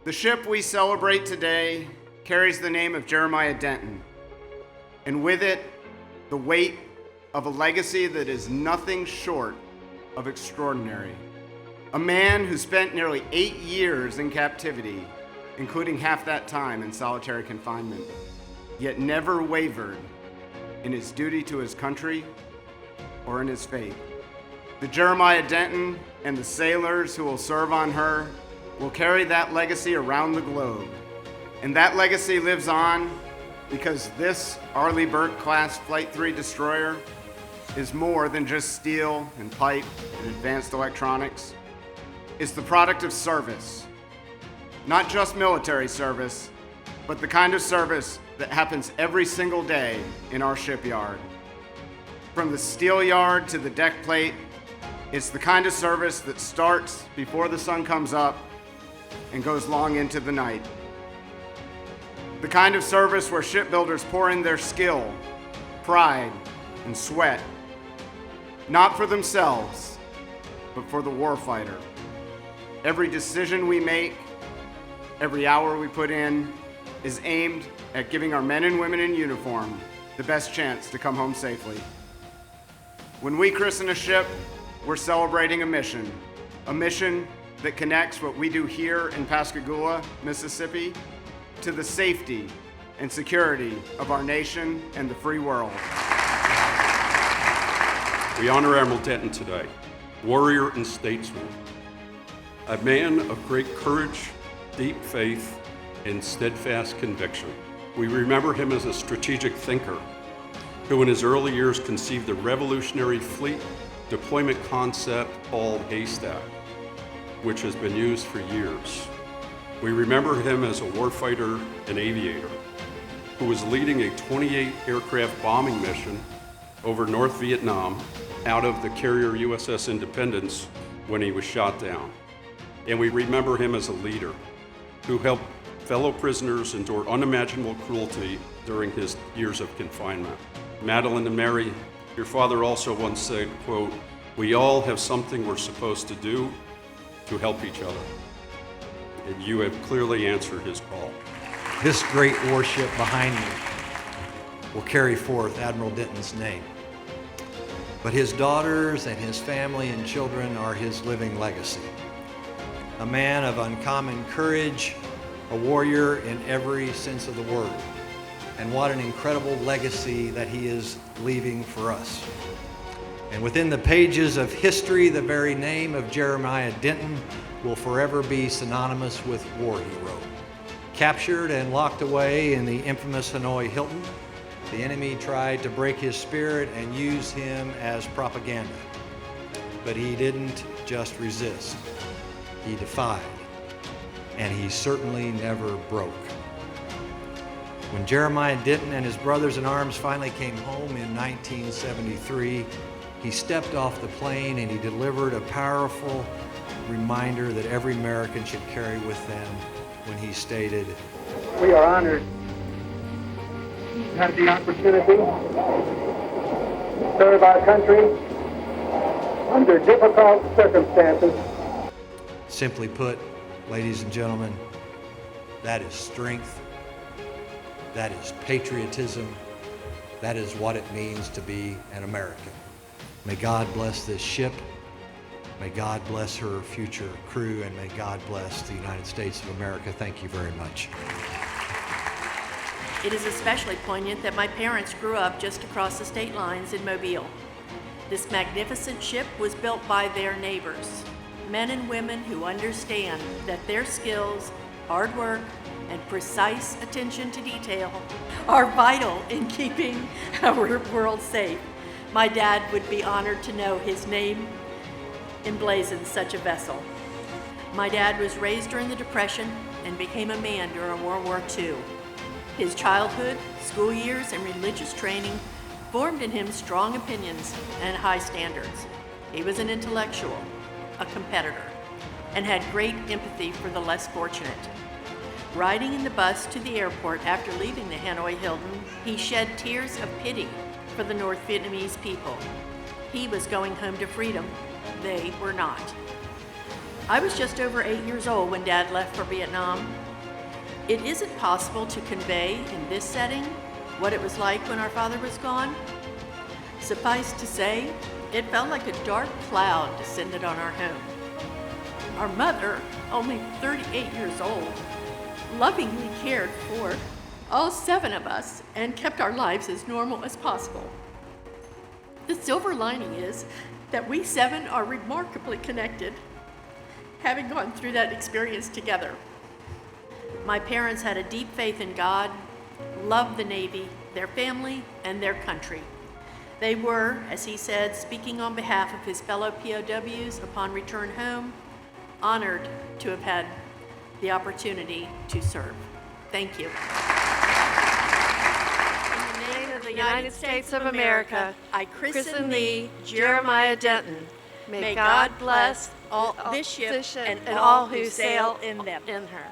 The ship we celebrate today carries the name of Jeremiah Denton, and with it, the weight of a legacy that is nothing short of extraordinary. A man who spent nearly 8 years in captivity, including half that time in solitary confinement, yet never wavered in his duty to his country or in his faith. The Jeremiah Denton and the sailors who will serve on her will carry that legacy around the globe. And that legacy lives on because this Arleigh Burke-class Flight 3 destroyer is more than just steel and pipe and advanced electronics. It's the product of service. Not just military service, but the kind of service that happens every single day in our shipyard. From the steel yard to the deck plate, it's the kind of service that starts before the sun comes up and goes long into the night. The kind of service where shipbuilders pour in their skill, pride, and sweat, not for themselves, but for the warfighter. Every decision we make, every hour we put in, is aimed at giving our men and women in uniform the best chance to come home safely. When we christen a ship, we're celebrating a mission that connects what we do here in Pascagoula, Mississippi, to the safety and security of our nation and the free world. We honor Admiral Denton today, warrior and statesman, a man of great courage, deep faith, and steadfast conviction. We remember him as a strategic thinker who in his early years conceived a revolutionary fleet deployment concept called Haystack, which has been used for years. We remember him as a warfighter and aviator who was leading a 28 aircraft bombing mission over North Vietnam out of the carrier USS Independence when he was shot down. And we remember him as a leader who helped fellow prisoners endure unimaginable cruelty during his years of confinement. Madeline and Mary, your father also once said, quote, "We all have something we're supposed to do to help each other." And you have clearly answered his call. This great warship behind me will carry forth Admiral Denton's name. But his daughters and his family and children are his living legacy. A man of uncommon courage, a warrior in every sense of the word. And what an incredible legacy that he is leaving for us. And within the pages of history, the very name of Jeremiah Denton will forever be synonymous with war hero. Captured and locked away in the infamous Hanoi Hilton, the enemy tried to break his spirit and use him as propaganda. But he didn't just resist, he defied, and he certainly never broke. When Jeremiah Denton and his brothers in arms finally came home in 1973, he stepped off the plane and he delivered a powerful reminder that every American should carry with them when he stated, "We are honored to have the opportunity to serve our country under difficult circumstances." Simply put, ladies and gentlemen, that is strength, that is patriotism, that is what it means to be an American. May God bless this ship. May God bless her future crew, and may God bless the United States of America. Thank you very much. It is especially poignant that my parents grew up just across the state lines in Mobile. This magnificent ship was built by their neighbors, men and women who understand that their skills, hard work, and precise attention to detail are vital in keeping our world safe. My dad would be honored to know his name emblazons such a vessel. My dad was raised during the Depression and became a man during World War II. His childhood, school years, and religious training formed in him strong opinions and high standards. He was an intellectual, a competitor, and had great empathy for the less fortunate. Riding in the bus to the airport after leaving the Hanoi Hilton, he shed tears of pity for the North Vietnamese people. He was going home to freedom. They were not. I was just over 8 years old when Dad left for Vietnam. It isn't possible to convey in this setting what it was like when our father was gone. Suffice to say, it felt like a dark cloud descended on our home. Our mother, only 38 years old, lovingly cared for all 7 of us and kept our lives as normal as possible. The silver lining is that we 7 are remarkably connected, having gone through that experience together. My parents had a deep faith in God, loved the Navy, their family, and their country. They were, as he said, speaking on behalf of his fellow POWs upon return home, honored to have had the opportunity to serve. Thank you. In the name of the United States of America, I christen thee Jeremiah Denton. May God bless all this ship and all who sail in them. in her.